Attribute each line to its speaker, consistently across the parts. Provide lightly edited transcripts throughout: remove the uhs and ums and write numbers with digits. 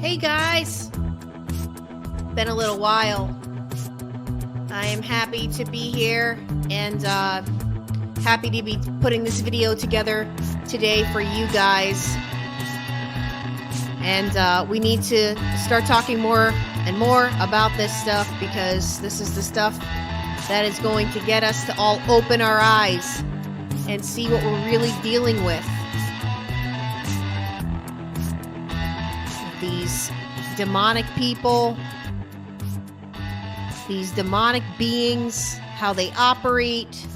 Speaker 1: Hey guys, been a little while. I am happy to be here and happy to be putting this video together today for you guys. And we need to start talking more and more about this stuff, because this is the stuff that is going to get us to all open our eyes and see what we're really dealing with. These demonic people, these demonic beings, how they operate.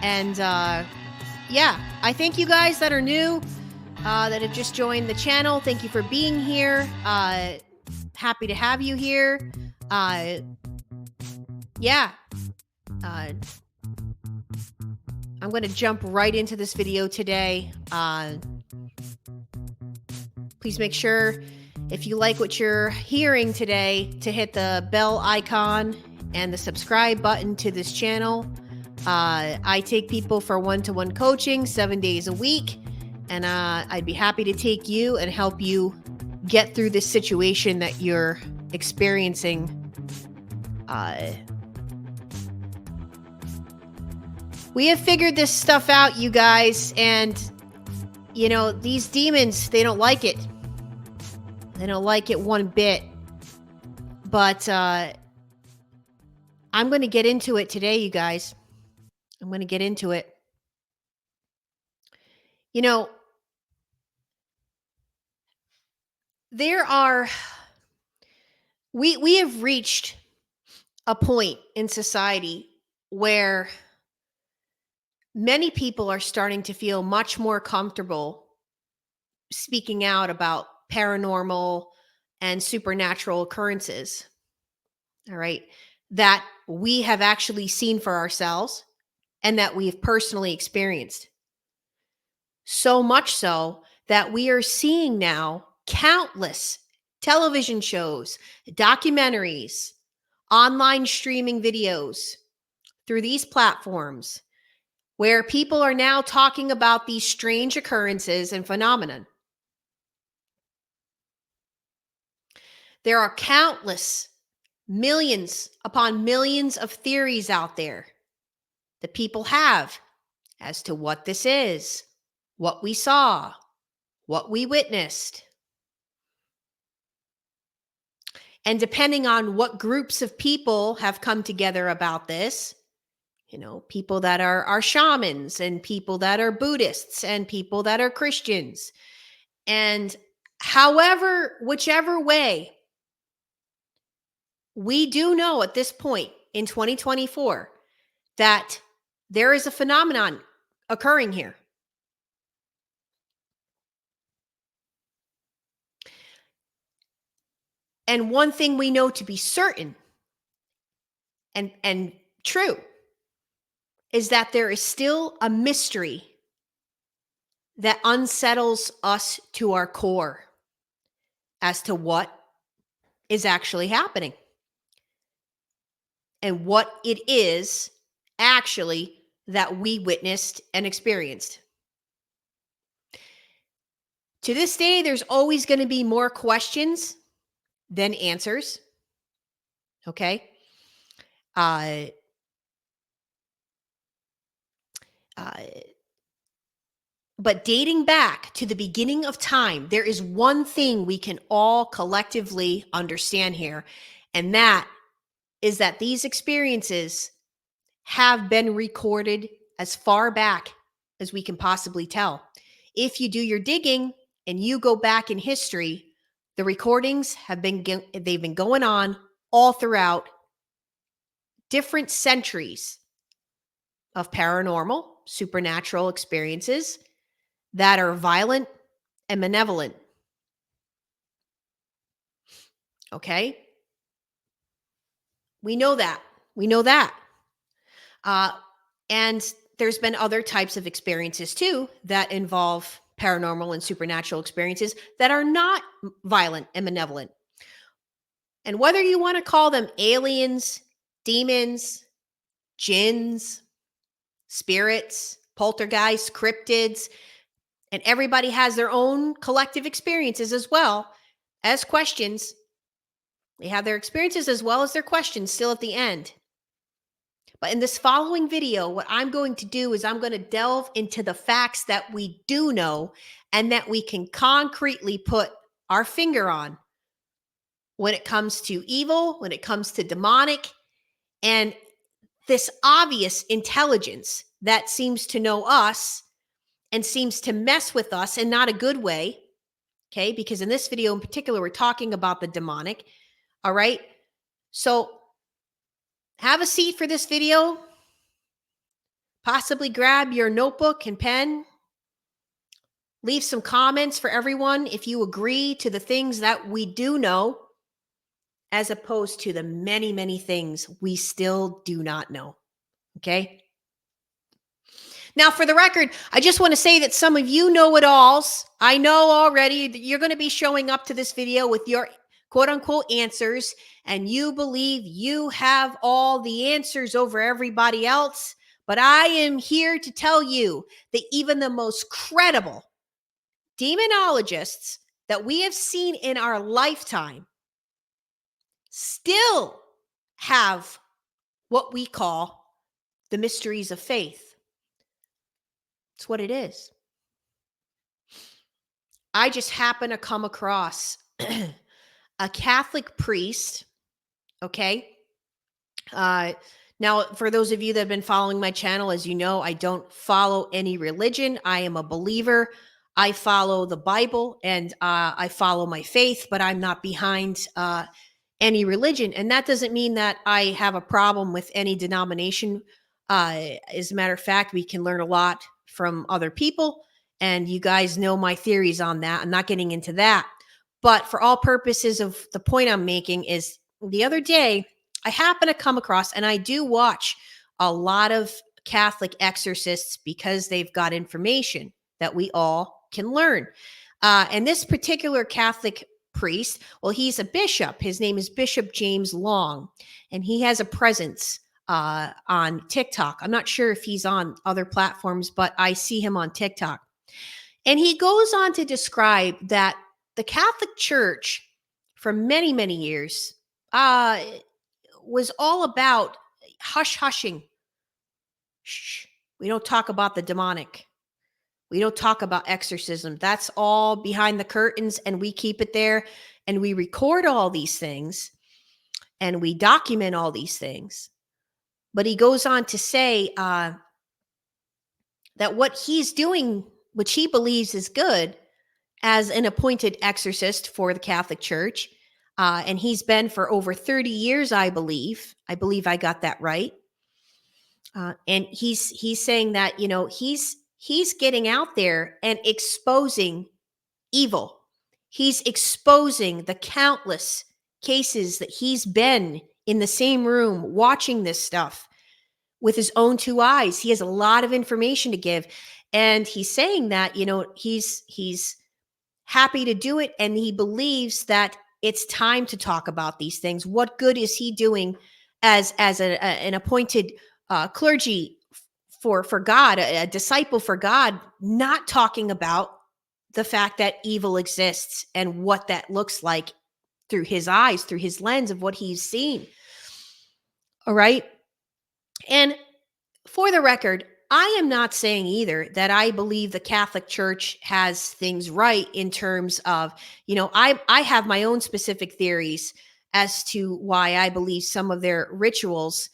Speaker 1: And yeah, I thank you guys that are new, that have just joined the channel. Thank you for being here. Happy to have you here. Yeah. I'm going to jump right into this video today. Please make sure, if you like what you're hearing today, to hit the bell icon and the subscribe button to this channel. I take people for one-to-one coaching 7 days a week, and I'd be happy to take you and help you get through this situation that you're experiencing. We have figured this stuff out, you guys, and you know, these demons, they don't like it. They don't like it one bit. But I'm going to get into it today, you guys. I'm going to get into it. You know, we have reached a point in society where many people are starting to feel much more comfortable speaking out about paranormal and supernatural occurrences. All right. That we have actually seen for ourselves and that we've personally experienced. So much so that we are seeing now countless television shows, documentaries, online streaming videos through these platforms where people are now talking about these strange occurrences and phenomenon. There are countless, millions upon millions of theories out there that people have as to what this is, what we saw, what we witnessed. And depending on what groups of people have come together about this, you know, people that are shamans, and people that are Buddhists, and people that are Christians. And whichever way, we do know at this point in 2024 that there is a phenomenon occurring here. And one thing we know to be certain and true is that there is still a mystery that unsettles us to our core as to what is actually happening and what it is actually that we witnessed and experienced. To this day, there's always going to be more questions than answers. Okay. But dating back to the beginning of time, there is one thing we can all collectively understand here, and that is that these experiences have been recorded as far back as we can possibly tell. If you do your digging and you go back in history, the recordings they've been going on all throughout different centuries of paranormal, supernatural experiences that are violent and malevolent. Okay? We know that. We know that. Uh, and there's been other types of experiences too that involve paranormal and supernatural experiences that are not violent and malevolent. And whether you want to call them aliens, demons, jinns, spirits, poltergeists, cryptids, and everybody has their own collective experiences as well as questions. They have their experiences as well as their questions still at the end. But in this following video, what I'm going to do is I'm going to delve into the facts that we do know and that we can concretely put our finger on when it comes to evil, when it comes to demonic, and this obvious intelligence that seems to know us and seems to mess with us in not a good way. Okay. Because in this video in particular, we're talking about the demonic. All right. So have a seat for this video. Possibly grab your notebook and pen. Leave some comments for everyone if you agree to the things that we do know, as opposed to the many, many things we still do not know. Okay. Now, for the record, I just want to say that some of you know-it-alls, I know already that you're going to be showing up to this video with your quote-unquote answers, and you believe you have all the answers over everybody else. But I am here to tell you that even the most credible demonologists that we have seen in our lifetime still have what we call the mysteries of faith. It's what it is. I just happen to come across a Catholic priest. Okay. Now, for those of you that have been following my channel, as you know, I don't follow any religion. I am a believer. I follow the Bible and I follow my faith, but I'm not behind any religion. And that doesn't mean that I have a problem with any denomination. As a matter of fact, we can learn a lot from other people. And you guys know my theories on that. I'm not getting into that. But for all purposes of the point I'm making is the other day, I happen to come across, and I do watch a lot of Catholic exorcists because they've got information that we all can learn. And this particular Catholic priest, well, he's a bishop. His name is Bishop James Long, and he has a presence on TikTok. I'm not sure if he's on other platforms, but I see him on TikTok. And he goes on to describe that the Catholic Church for many, many years was all about hushing. Shh. We don't talk about the demonic. We don't talk about exorcism. That's all behind the curtains, and we keep it there, and we record all these things, and we document all these things. But he goes on to say that what he's doing, which he believes is good, as an appointed exorcist for the Catholic Church, and he's been for over 30 years, I believe. I believe I got that right. And he's saying that, you know, he's getting out there and exposing evil. He's exposing the countless cases that he's been in the same room watching this stuff with his own two eyes. He has a lot of information to give. And he's saying that, you know, he's happy to do it. And he believes that it's time to talk about these things. What good is he doing as an appointed clergy for God, a disciple for God, not talking about the fact that evil exists and what that looks like through his eyes, through his lens of what he's seen. All right. And for the record, I am not saying either that I believe the Catholic Church has things right in terms of, you know, I have my own specific theories as to why I believe some of their rituals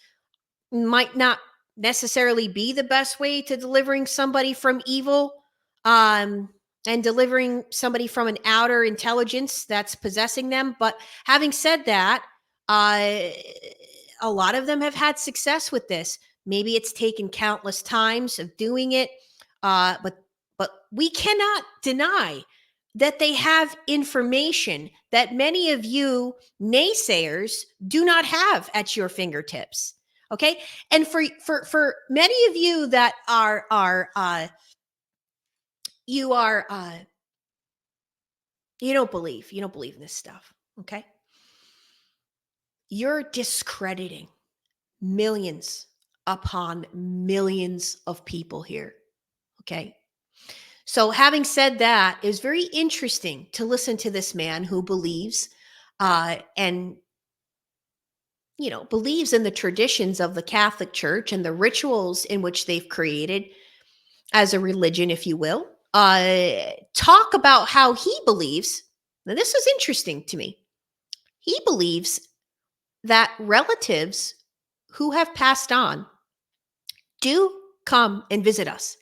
Speaker 1: might not necessarily be the best way to delivering somebody from evil, and delivering somebody from an outer intelligence that's possessing them. But having said that, a lot of them have had success with this. Maybe it's taken countless times of doing it, but we cannot deny that they have information that many of you naysayers do not have at your fingertips. Okay. And for many of you that you are you don't believe in this stuff. Okay. You're discrediting millions upon millions of people here. Okay. So, having said that, it was very interesting to listen to this man who believes and believes in the traditions of the Catholic Church and the rituals in which they've created as a religion, if you will. Talk about how he believes. Now, this is interesting to me. He believes that relatives who have passed on do come and visit us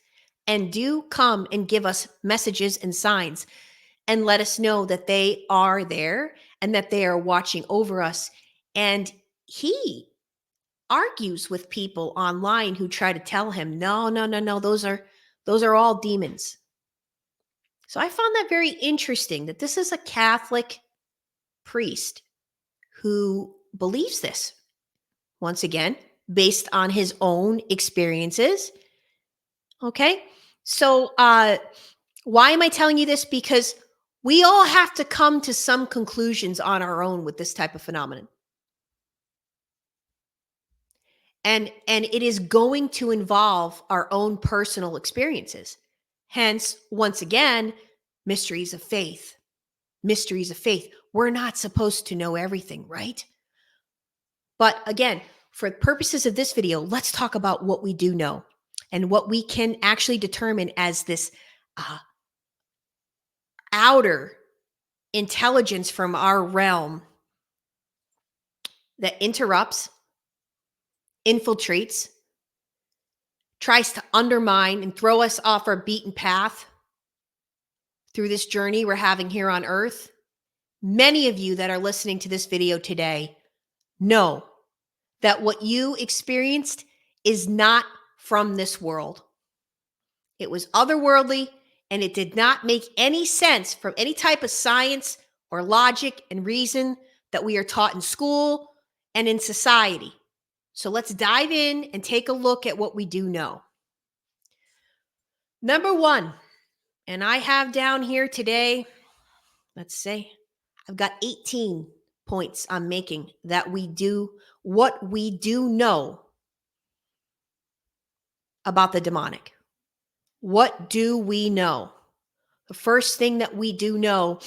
Speaker 1: and do come and give us messages and signs and let us know that they are there and that they are watching over us. And he argues with people online who try to tell him, no, no, no, no, those are all demons. So I found that very interesting that this is a Catholic priest who believes this, once again, based on his own experiences. Okay. So why am I telling you this? Because we all have to come to some conclusions on our own with this type of phenomenon. And it is going to involve our own personal experiences. Hence, once again, mysteries of faith. Mysteries of faith. We're not supposed to know everything, right? But again, for purposes of this video, let's talk about what we do know and what we can actually determine as this outer intelligence from our realm that interrupts, infiltrates, tries to undermine and throw us off our beaten path through this journey we're having here on earth. Many of you that are listening to this video today know that what you experienced is not from this world. It was otherworldly, and it did not make any sense from any type of science or logic and reason that we are taught in school and in society. So let's dive in and take a look at what we do know. Number one, and I have down here today, let's say, I've got 18 points I'm making that what we do know about the demonic. What do we know? The first thing that we do know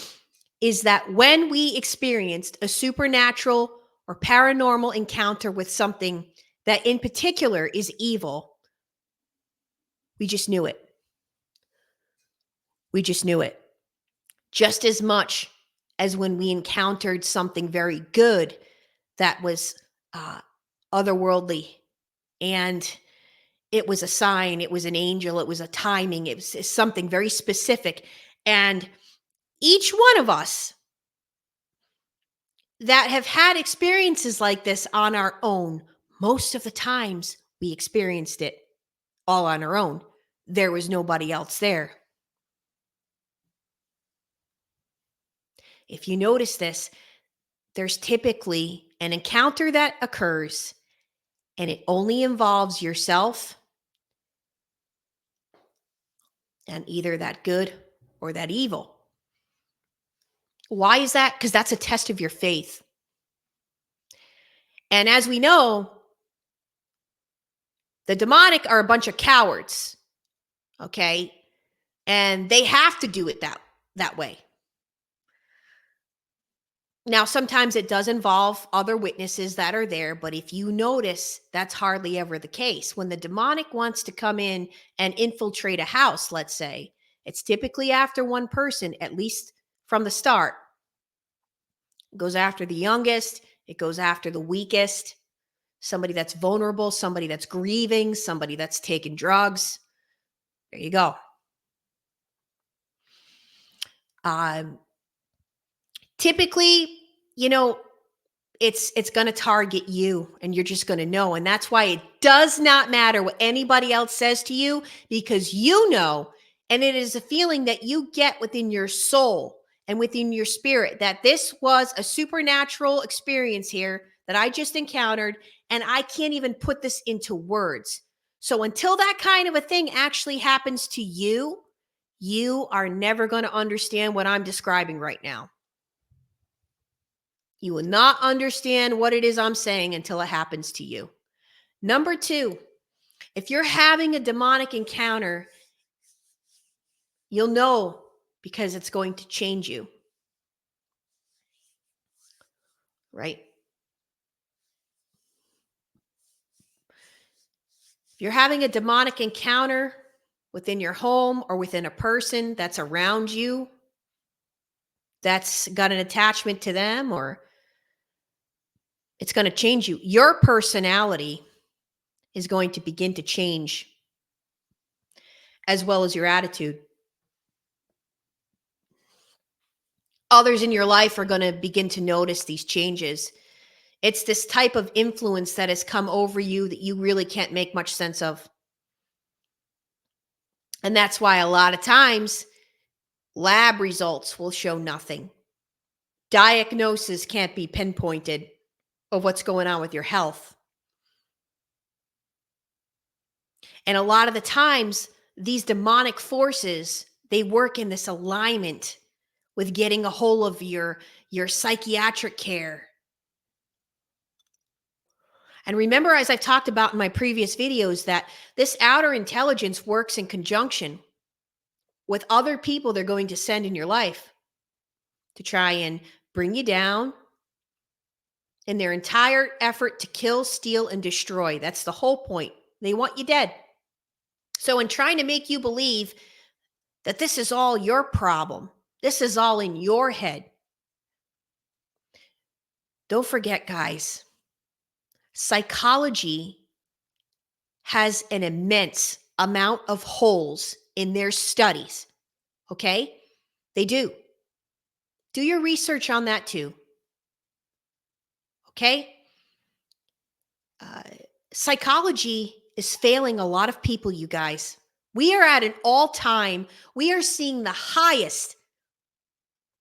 Speaker 1: is that when we experienced a supernatural or paranormal encounter with something that in particular is evil, we just knew it. We just knew it. Just as much as when we encountered something very good that was otherworldly, and it was a sign, it was an angel, it was a timing, it was something very specific. And each one of us that have had experiences like this on our own, most of the times we experienced it all on our own. There was nobody else there. If you notice this, there's typically an encounter that occurs, and it only involves yourself and either that good or that evil. Why is that? Because that's a test of your faith. And as we know, the demonic are a bunch of cowards, okay? And they have to do it that way. Now, sometimes it does involve other witnesses that are there, but if you notice, that's hardly ever the case. When the demonic wants to come in and infiltrate a house, let's say, it's typically after one person, at least from the start. It goes after the youngest, it goes after the weakest, somebody that's vulnerable, somebody that's grieving, somebody that's taking drugs. There you go. Typically, it's going to target you, and you're just going to know. And that's why it does not matter what anybody else says to you, because And it is a feeling that you get within your soul and within your spirit that this was a supernatural experience here that I just encountered, and I can't even put this into words. So until that kind of a thing actually happens to you, you are never going to understand what I'm describing right now. You will not understand what it is I'm saying until it happens to you. Number two, if you're having a demonic encounter, you'll know because it's going to change you, right? If you're having a demonic encounter within your home or within a person that's around you, that's got an attachment to them, or it's going to change you. Your personality is going to begin to change as well as your attitude. Others in your life are going to begin to notice these changes. It's this type of influence that has come over you that you really can't make much sense of. And that's why a lot of times lab results will show nothing. Diagnosis can't be pinpointed of what's going on with your health. And a lot of the times, these demonic forces, they work in this alignment with getting a hold of your psychiatric care. And remember, as I've talked about in my previous videos, that this outer intelligence works in conjunction with other people they're going to send in your life to try and bring you down in their entire effort to kill, steal, and destroy. That's the whole point. They want you dead. So in trying to make you believe that this is all your problem, this is all in your head, don't forget, guys, psychology has an immense amount of holes in their studies. Okay? They do. Do your research on that too. Okay? Psychology is failing a lot of people, you guys. We are at an all-time, we are seeing the highest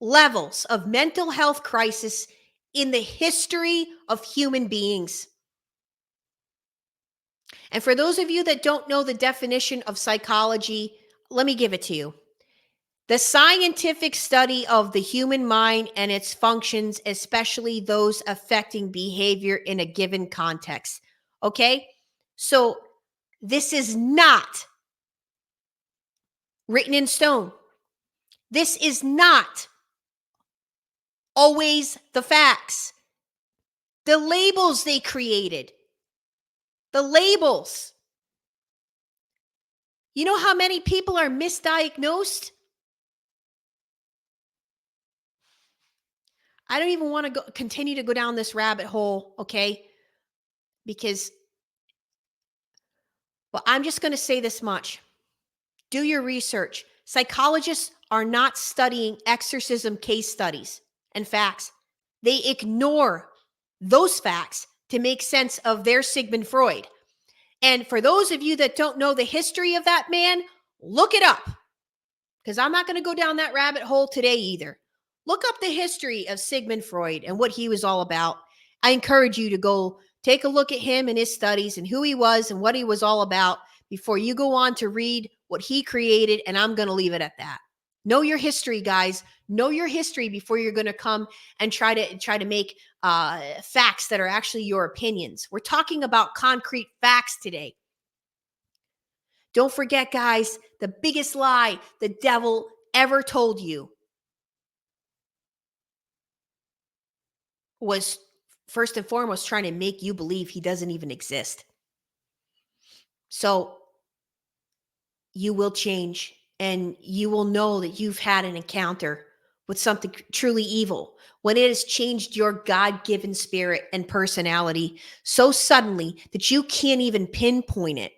Speaker 1: levels of mental health crisis in the history of human beings. And for those of you that don't know the definition of psychology, let me give it to you. The scientific study of the human mind and its functions, especially those affecting behavior in a given context. Okay? So this is not written in stone. This is not always the facts. The labels they created. The labels. You know how many people are misdiagnosed? I don't even want to continue to go down this rabbit hole, okay? Because, well, I'm just going to say this much. Do your research. Psychologists are not studying exorcism case studies and facts. They ignore those facts to make sense of their Sigmund Freud. And for those of you that don't know the history of that man, look it up. Because I'm not going to go down that rabbit hole today either. Look up the history of Sigmund Freud and what he was all about. I encourage you to go take a look at him and his studies and who he was and what he was all about before you go on to read what he created, and I'm going to leave it at that. Know your history, guys. Know your history before you're going to come and try to make facts that are actually your opinions. We're talking about concrete facts today. Don't forget, guys, the biggest lie the devil ever told you was first and foremost trying to make you believe he doesn't even exist. So you will change and you will know that you've had an encounter with something truly evil when it has changed your God-given spirit and personality so suddenly that you can't even pinpoint it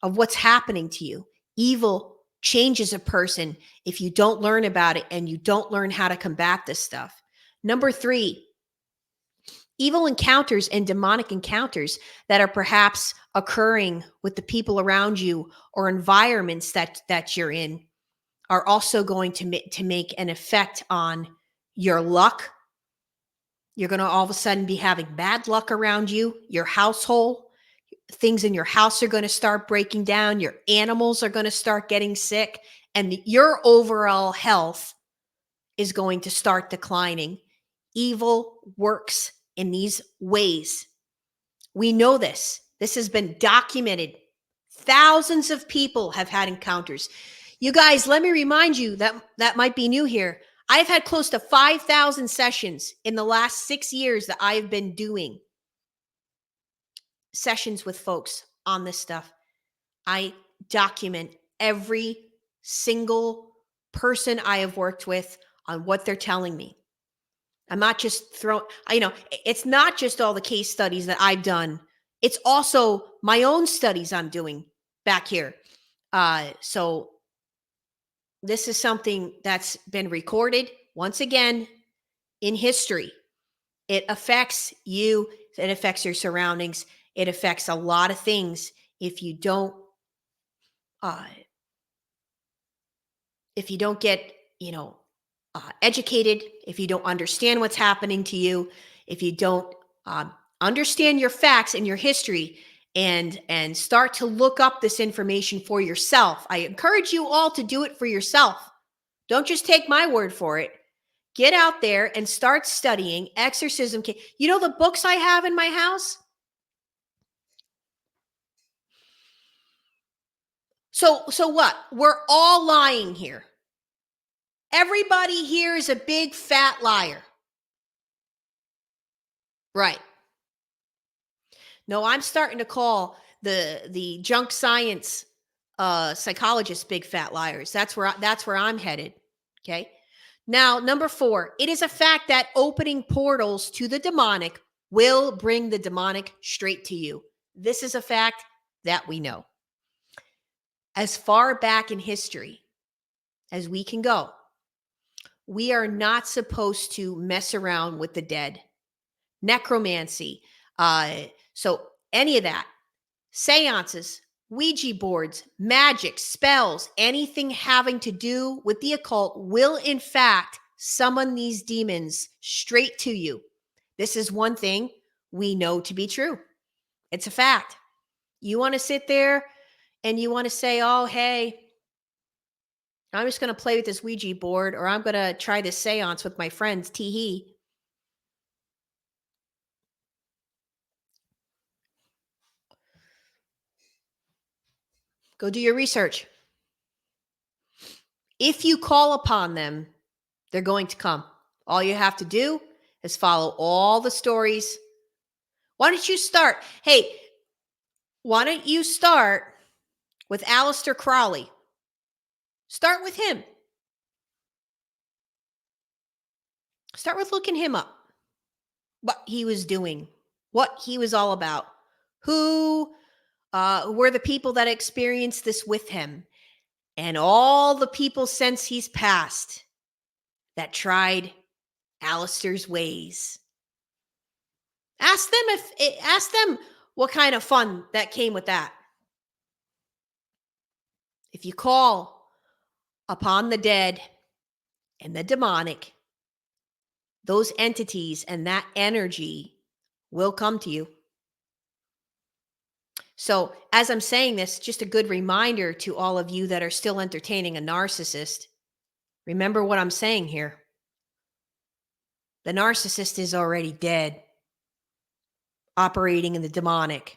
Speaker 1: of what's happening to you. Evil changes a person if you don't learn about it and you don't learn how to combat this stuff. Number 3, evil encounters and demonic encounters that are perhaps occurring with the people around you or environments that you're in. are also going to make an effect on your luck. You're going to all of a sudden be having bad luck around you, your household. Things in your house are going to start breaking down. Your animals are going to start getting sick, and your overall health is going to start declining. Evil works in these ways. We know this. This has been documented. Thousands of people have had encounters. You guys, let me remind you that might be new here. I've had close to 5,000 sessions in the last 6 years that I've been doing sessions with folks on this stuff. I document every single person I have worked with on what they're telling me. I'm not just it's not just all the case studies that I've done. It's also my own studies I'm doing back here. So this is something that's been recorded once again in history. It affects you. It affects your surroundings. It affects a lot of things if you don't uh, get, educated, if you don't understand what's happening to you, if you don't understand your facts and your history, and start to look up this information for yourself. I encourage you all to do it for yourself. Don't just take my word for it. Get out there and start studying exorcism. You know the books I have in my house? So what? We're all lying here. Everybody here is a big fat liar. Right. No, I'm starting to call the junk science psychologists big fat liars. That's where I'm headed. Okay. Now, number 4, it is a fact that opening portals to the demonic will bring the demonic straight to you. This is a fact that we know. As far back in history as we can go, we are not supposed to mess around with the dead. Necromancy. So any of that, seances, Ouija boards, magic, spells, anything having to do with the occult will in fact summon these demons straight to you. This is one thing we know to be true. It's a fact. You want to sit there and you want to say, oh, hey, I'm just going to play with this Ouija board, or I'm going to try this seance with my friends, tee-hee. Go do your research. If you call upon them, they're going to come. All you have to do is follow all the stories. Why don't you start? Hey, why don't you start with Aleister Crowley? Start with him. Start with looking him up. What he was doing, what he was all about, who were the people that experienced this with him, and all the people since he's passed that tried Aleister's ways. Ask them what kind of fun that came with that. If you call upon the dead and the demonic, those entities and that energy will come to you. So, as I'm saying this, just a good reminder to all of you that are still entertaining a narcissist. Remember what I'm saying here. The narcissist is already dead, operating in the demonic.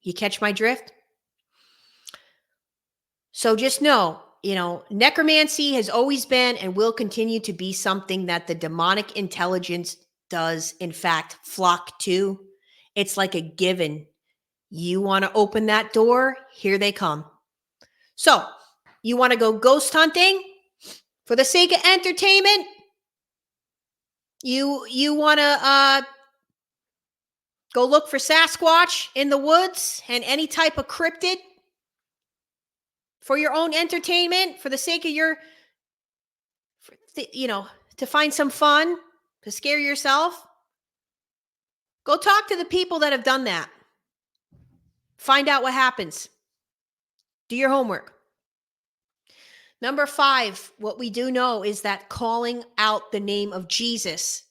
Speaker 1: You catch my drift? So just know, necromancy has always been and will continue to be something that the demonic intelligence does, in fact, flock to. It's like a given. You want to open that door, here they come. So, you want to go ghost hunting for the sake of entertainment? You want to go look for Sasquatch in the woods and any type of cryptid for your own entertainment, for the sake of to find some fun, to scare yourself? Go talk to the people that have done that. Find out what happens. Do your homework. Number 5, what we do know is that calling out the name of Jesus,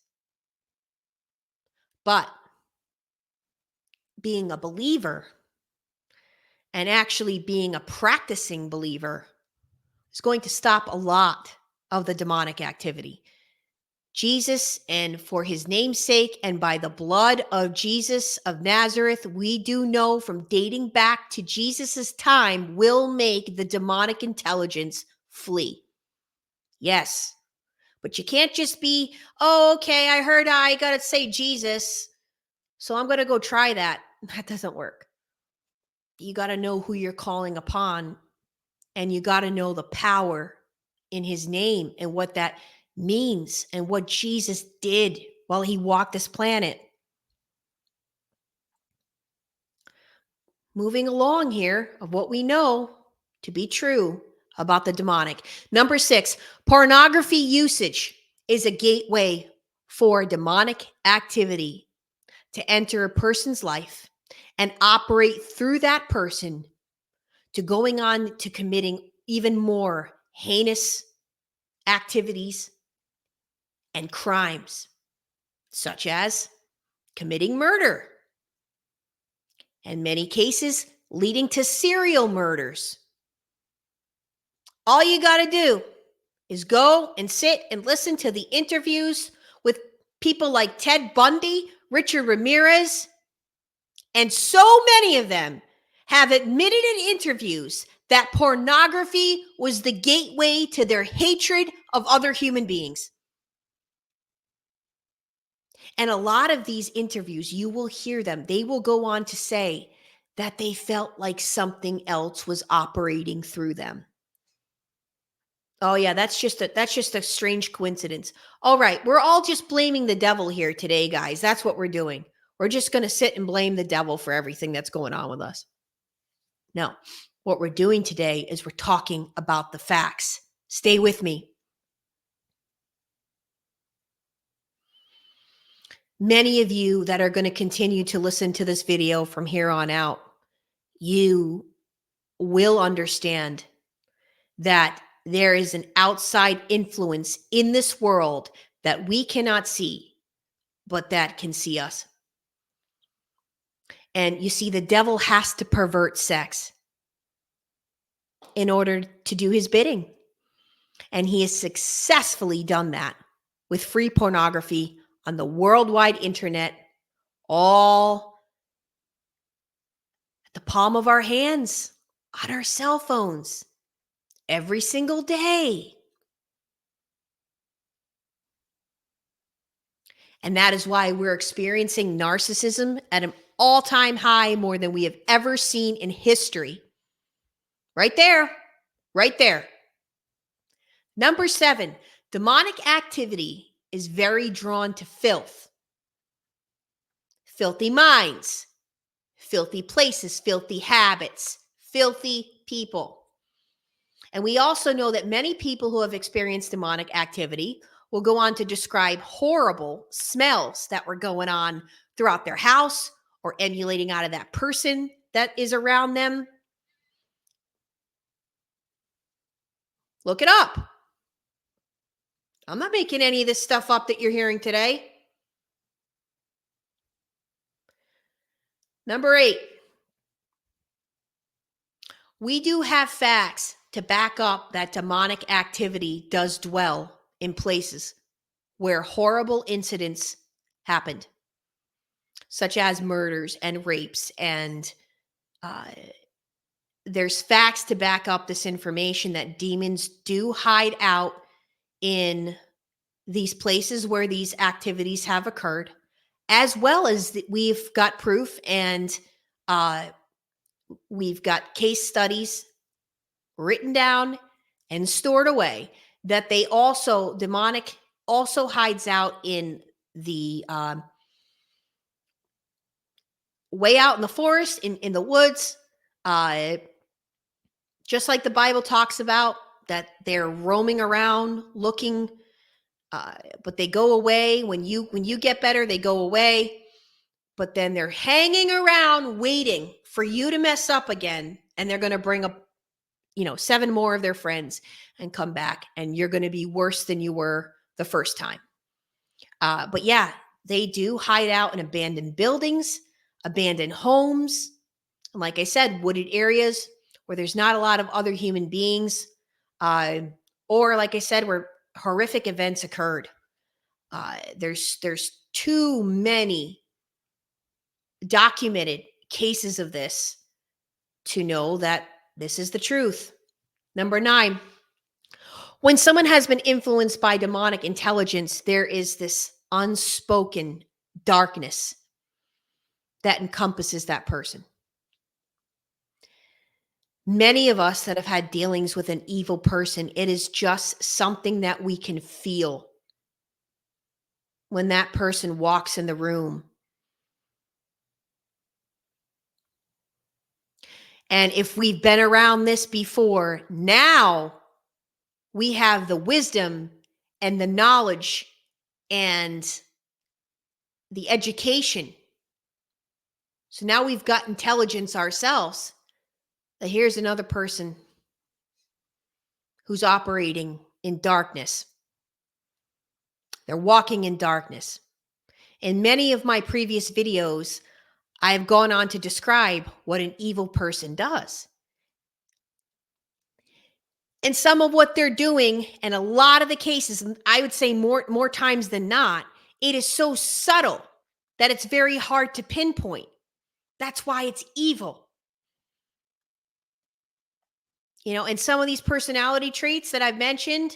Speaker 1: but being a believer and actually being a practicing believer is going to stop a lot of the demonic activity. Jesus, and for his name's sake, and by the blood of Jesus of Nazareth, we do know from dating back to Jesus's time, will make the demonic intelligence flee. Yes, but you can't just be, oh, okay, I heard I got to say Jesus, so I'm going to go try that. That doesn't work. You got to know who you're calling upon, and you got to know the power in his name and what that means and what Jesus did while he walked this planet. Moving along here of what we know to be true about the demonic. Number 6, pornography usage is a gateway for demonic activity to enter a person's life and operate through that person to going on to committing even more heinous activities and crimes, such as committing murder, in many cases leading to serial murders. All you got to do is go and sit and listen to the interviews with people like Ted Bundy, Richard Ramirez, and so many of them have admitted in interviews that pornography was the gateway to their hatred of other human beings. And a lot of these interviews, you will hear them. They will go on to say that they felt like something else was operating through them. Oh yeah, that's just a strange coincidence. All right, we're all just blaming the devil here today, guys. That's what we're doing. We're just going to sit and blame the devil for everything that's going on with us. No, what we're doing today is we're talking about the facts. Stay with me. Many of you that are going to continue to listen to this video from here on out, you will understand that there is an outside influence in this world that we cannot see, but that can see us. And you see, the devil has to pervert sex in order to do his bidding. And he has successfully done that with free pornography on the worldwide internet, all at the palm of our hands, on our cell phones, every single day. And that is why we're experiencing narcissism at an all-time high, more than we have ever seen in history. Right there. Right there. Number 7, demonic activity is very drawn to filth. Filthy minds, filthy places, filthy habits, filthy people. And we also know that many people who have experienced demonic activity will go on to describe horrible smells that were going on throughout their house or emulating out of that person that is around them. Look it up. I'm not making any of this stuff up that you're hearing today. Number 8, we do have facts to back up that demonic activity does dwell in places where horrible incidents happened, such as murders and rapes. And there's facts to back up this information that demons do hide out in these places where these activities have occurred, as well as we've got proof and we've got case studies written down and stored away that demonic also hides out in the way out in the forest, in the woods, just like the Bible talks about, that they're roaming around looking, but they go away. When you get better, they go away. But then they're hanging around waiting for you to mess up again, and they're going to bring seven more of their friends and come back, and you're going to be worse than you were the first time. But yeah, they do hide out in abandoned buildings, abandoned homes, and like I said, wooded areas where there's not a lot of other human beings, uh, or like I said, where horrific events occurred. There's too many documented cases of this to know that this is the truth. Number 9, when someone has been influenced by demonic intelligence, there is this unspoken darkness that encompasses that person. Many of us that have had dealings with an evil person, it is just something that we can feel when that person walks in the room. And if we've been around this before, now we have the wisdom and the knowledge and the education. So now we've got intelligence ourselves that here's another person who's operating in darkness. They're walking in darkness. In many of my previous videos, I have gone on to describe what an evil person does. And some of what they're doing, and a lot of the cases, I would say more times than not, it is so subtle that it's very hard to pinpoint. That's why it's evil. And some of these personality traits that I've mentioned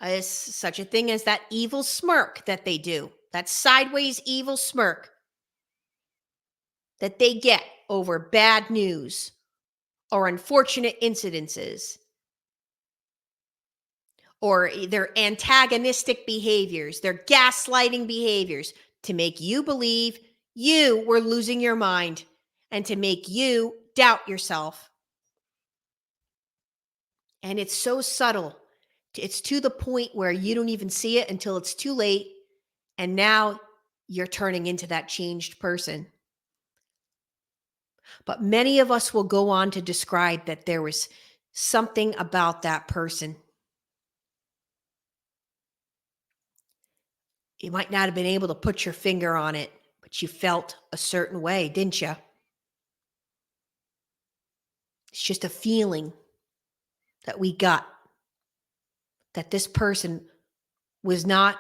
Speaker 1: is such a thing as that evil smirk that they do, that sideways evil smirk that they get over bad news or unfortunate incidences, or their antagonistic behaviors, their gaslighting behaviors to make you believe you were losing your mind and to make you doubt yourself. And it's so subtle. It's to the point where you don't even see it until it's too late. And now you're turning into that changed person. But many of us will go on to describe that there was something about that person. You might not have been able to put your finger on it, but you felt a certain way, didn't you? It's just a feeling that we got that this person was not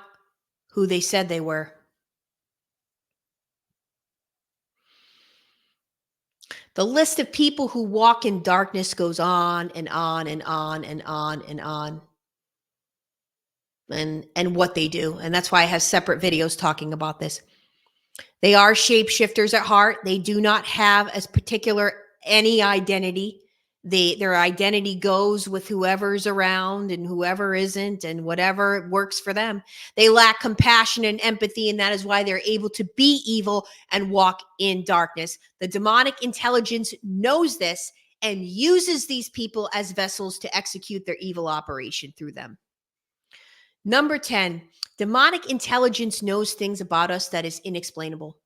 Speaker 1: who they said they were. The list of people who walk in darkness goes on and on and on and on and on. And what they do. And that's why I have separate videos talking about this. They are shapeshifters at heart. They do not have as particular any identity. Their identity goes with whoever's around and whoever isn't and whatever works for them. They lack compassion and empathy, and that is why they're able to be evil and walk in darkness. The demonic intelligence knows this and uses these people as vessels to execute their evil operation through them. Number 10, demonic intelligence knows things about us that is inexplainable.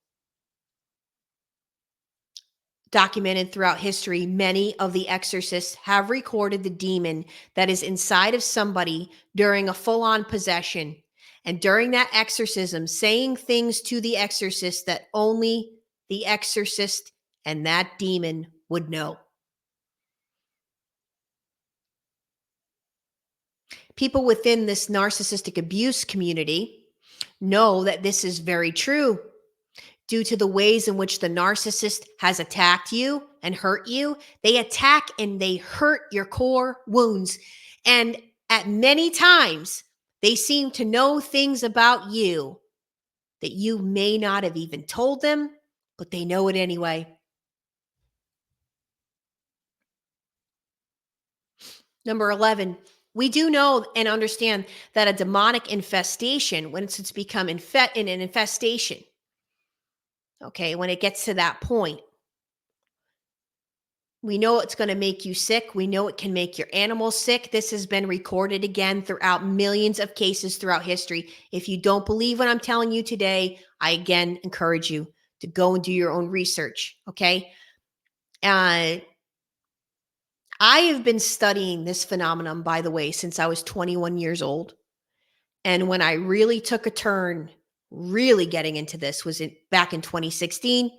Speaker 1: Documented throughout history, many of the exorcists have recorded the demon that is inside of somebody during a full-on possession, and during that exorcism, saying things to the exorcist that only the exorcist and that demon would know. People within this narcissistic abuse community know that this is very true. Due to the ways in which the narcissist has attacked you and hurt you, they attack and they hurt your core wounds. And at many times, they seem to know things about you that you may not have even told them, but they know it anyway. Number 11, we do know and understand that a demonic infestation, once it's become in an infestation, okay, when it gets to that point, we know it's going to make you sick. We know it can make your animals sick. This has been recorded again throughout millions of cases throughout history. If you don't believe what I'm telling you today, I again encourage you to go and do your own research, okay? I I have been studying this phenomenon, by the way, since I was 21 years old. And when I really took a turn, really getting into this was back in 2016.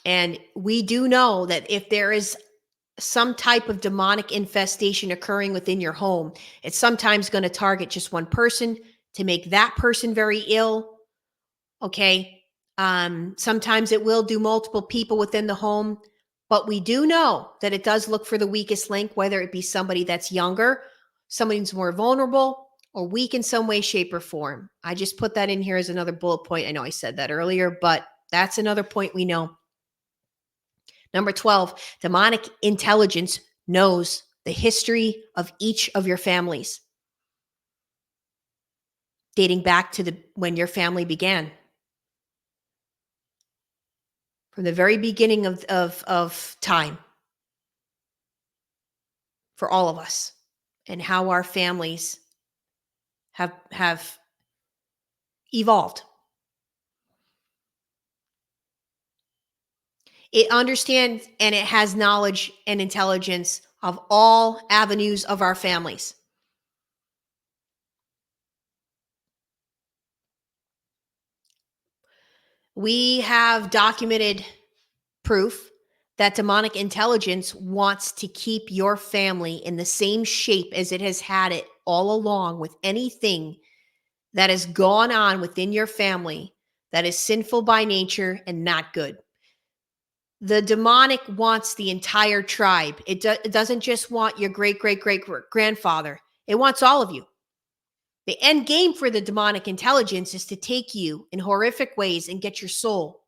Speaker 1: And we do know that if there is some type of demonic infestation occurring within your home, it's sometimes going to target just one person to make that person very ill. Okay. Sometimes it will do multiple people within the home, but we do know that it does look for the weakest link, whether it be somebody that's younger, somebody who's more vulnerable, or weak in some way, shape, or form. I just put that in here as another bullet point. I know I said that earlier, but that's another point we know. Number 12, demonic intelligence knows the history of each of your families, dating back to when your family began. From the very beginning of time for all of us, and how our families have evolved. It understands and it has knowledge and intelligence of all avenues of our families. We have documented proof that demonic intelligence wants to keep your family in the same shape as it has had it all along, with anything that has gone on within your family that is sinful by nature and not good. The demonic wants the entire tribe. It doesn't just want your great grandfather. It wants all of you. The end game for the demonic intelligence is to take you in horrific ways and get your soul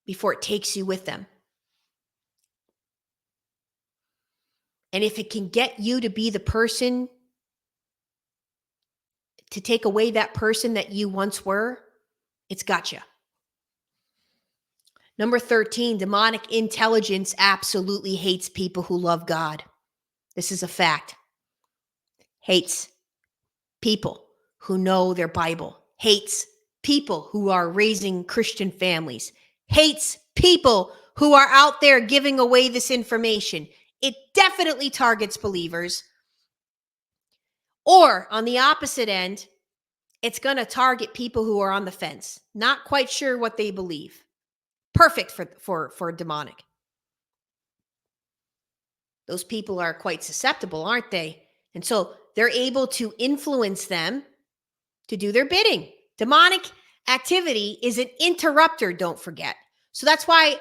Speaker 1: before it takes you with them. And if it can get you to be the person, to take away that person that you once were, it's got you. Number 13, demonic intelligence absolutely hates people who love God. This is a fact. Hates people who know their Bible. Hates people who are raising Christian families. Hates people who are out there giving away this information. It definitely targets believers. Or on the opposite end, it's going to target people who are on the fence, not quite sure what they believe. Perfect for demonic. Those people are quite susceptible, aren't they? And so they're able to influence them to do their bidding. Demonic activity is an interrupter, don't forget. So that's why,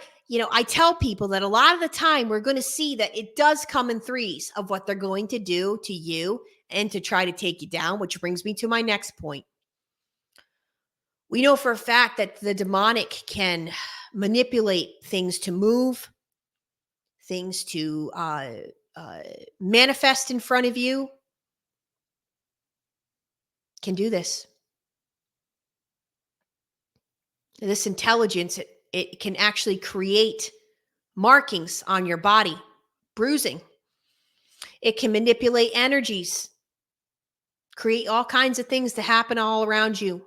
Speaker 1: I tell people that a lot of the time we're going to see that it does come in threes of what they're going to do to you and to try to take you down, which brings me to my next point. We know for a fact that the demonic can manipulate things to move, things to manifest in front of you. Can do this. This intelligence, it can actually create markings on your body, bruising. It can manipulate energies, create all kinds of things to happen all around you.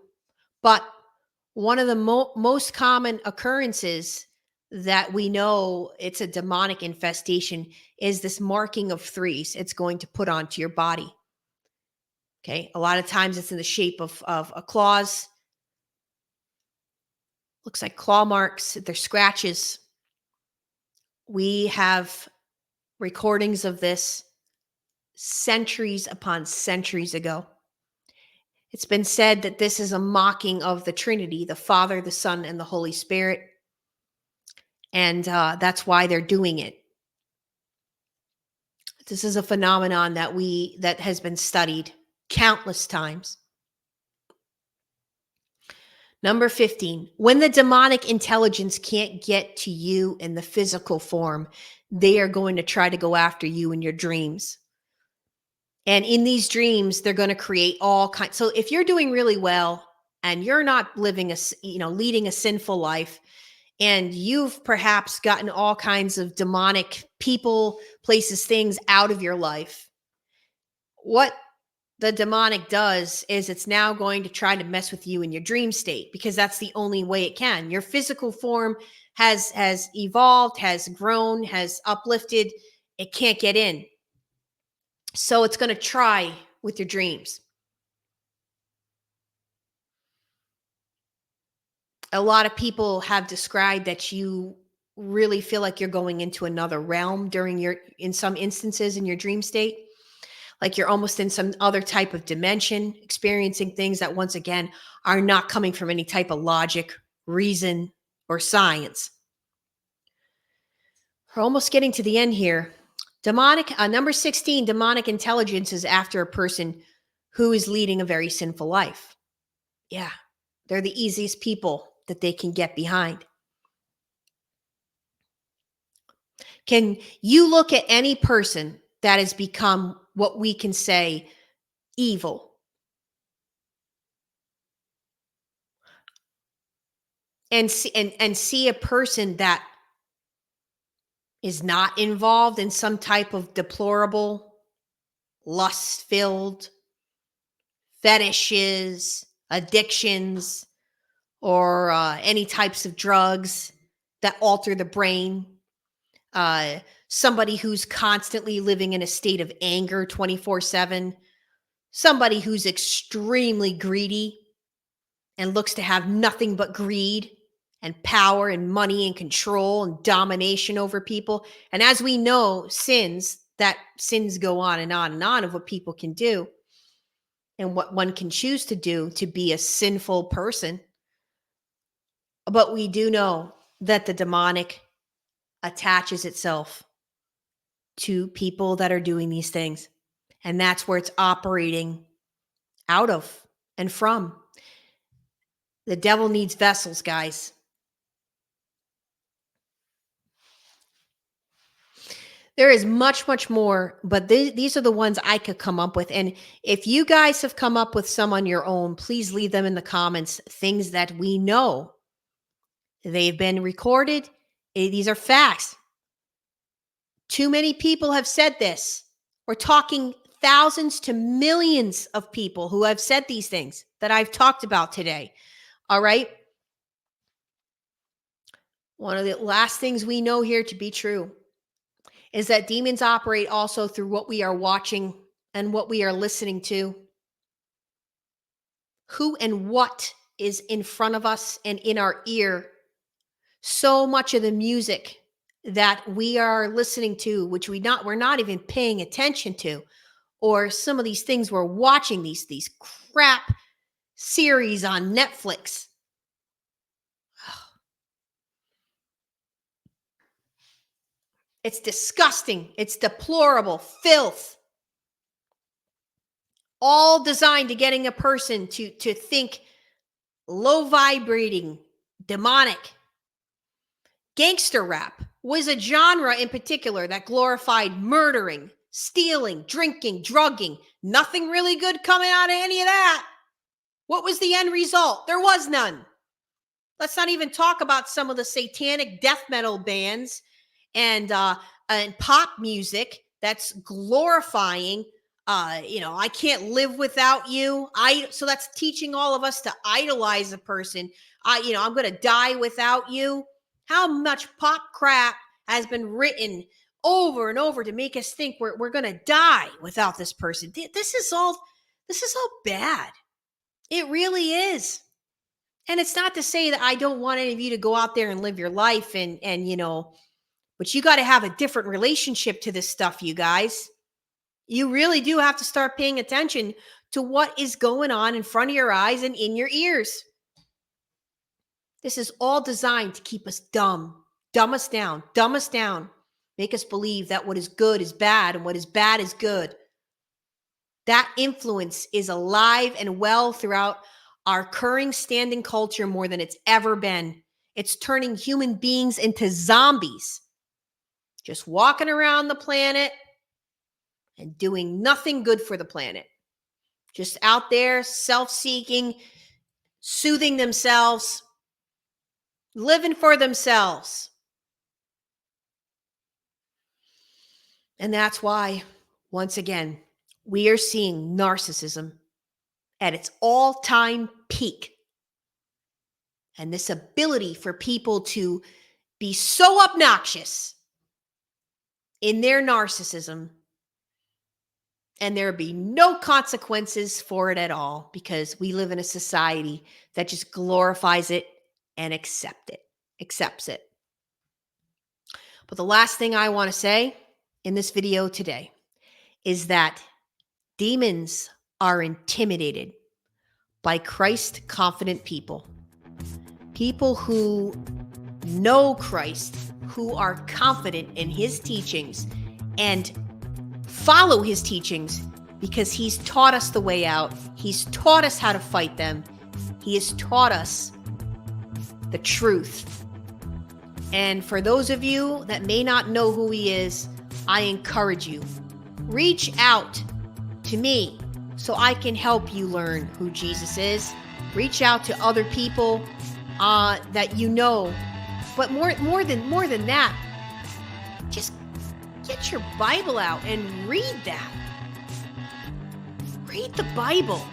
Speaker 1: But one of the most common occurrences that we know it's a demonic infestation is this marking of threes it's going to put onto your body. Okay. A lot of times it's in the shape of a claws. Looks like claw marks. They're scratches. We have recordings of this centuries upon centuries ago. It's been said that this is a mocking of the Trinity, the Father, the Son, and the Holy Spirit. And that's why they're doing it. This is a phenomenon that has been studied countless times. Number 15, when the demonic intelligence can't get to you in the physical form, they are going to try to go after you in your dreams. And in these dreams, they're going to create all kinds. So if you're doing really well and you're not leading a sinful life, and you've perhaps gotten all kinds of demonic people, places, things out of your life, what the demonic does is it's now going to try to mess with you in your dream state, because that's the only way it can. Your physical form has evolved, has grown, has uplifted. It can't get in. So it's going to try with your dreams. A lot of people have described that you really feel like you're going into another realm during your, in some instances in your dream state, like you're almost in some other type of dimension, experiencing things that once again are not coming from any type of logic, reason, or science. We're almost getting to the end here. Demonic, number 16, demonic intelligence is after a person who is leading a very sinful life. Yeah, they're the easiest people that they can get behind. Can you look at any person that has become what we can say evil and see a person that is not involved in some type of deplorable, lust-filled fetishes, addictions, or any types of drugs that alter the brain? Uh, Somebody who's constantly living in a state of anger 24/7, somebody who's extremely greedy and looks to have nothing but greed and power and money and control and domination over people. And as we know, sins go on and on and on of what people can do and what one can choose to do to be a sinful person. But we do know that the demonic attaches itself to people that are doing these things. And that's where it's operating out of and from. The devil needs vessels, guys. There is much, much more, but these are the ones I could come up with. And if you guys have come up with some on your own, please leave them in the comments. Things that we know, they've been recorded. These are facts. Too many people have said this. We're talking thousands to millions of people who have said these things that I've talked about today. All right. One of the last things we know here to be true is that demons operate also through what we are watching and what we are listening to. Who and what is in front of us and in our ear. So much of the music that we are listening to, which we're not even paying attention to, or some of these things we're watching, these crap series on Netflix. It's disgusting. It's deplorable filth. All designed to getting a person to think low vibrating, demonic. Gangster rap was a genre in particular that glorified murdering, stealing, drinking, drugging. Nothing really good coming out of any of that. What was the end result? There was none. Let's not even talk about some of the satanic death metal bands and pop music that's glorifying I can't live without you. So that's teaching all of us to idolize a person. I'm going to die without you. How much pop crap has been written over and over to make us think we're going to die without this person? This is all bad. It really is. And it's not to say that I don't want any of you to go out there and live your life but you got to have a different relationship to this stuff, you guys. You really do have to start paying attention to what is going on in front of your eyes and in your ears. This is all designed to keep us dumb us down, make us believe that what is good is bad and what is bad is good. That influence is alive and well throughout our current standing culture more than it's ever been. It's turning human beings into zombies, just walking around the planet and doing nothing good for the planet. Just out there, self-seeking, soothing themselves, living for themselves. And that's why, once again, we are seeing narcissism at its all-time peak. And this ability for people to be so obnoxious in their narcissism, and there be no consequences for it at all, because we live in a society that just glorifies it and accepts it. But the last thing I want to say in this video today is that demons are intimidated by Christ-confident people. People who know Christ, who are confident in his teachings and follow his teachings, because he's taught us the way out. He's taught us how to fight them. He has taught us the truth. And for those of you that may not know who he is, I encourage you, reach out to me so I can help you learn who Jesus is. Reach out to other people that you know. But more than that, just get your Bible out and read that. Read the Bible.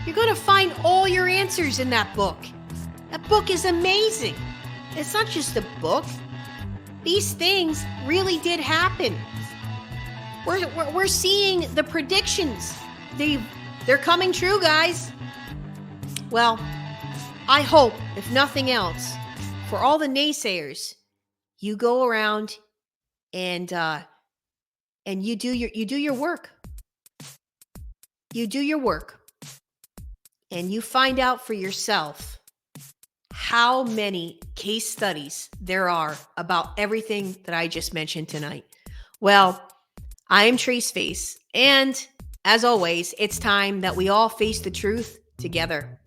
Speaker 1: You're going to find all your answers in that book. That book is amazing. It's not just a book. These things really did happen. We're seeing the predictions. They're coming true, guys. Well, I hope, if nothing else, for all the naysayers, you go around and you do your work. You do your work, and you find out for yourself how many case studies there are about everything that I just mentioned tonight. Well, I am Traceface, and as always, it's time that we all face the truth together.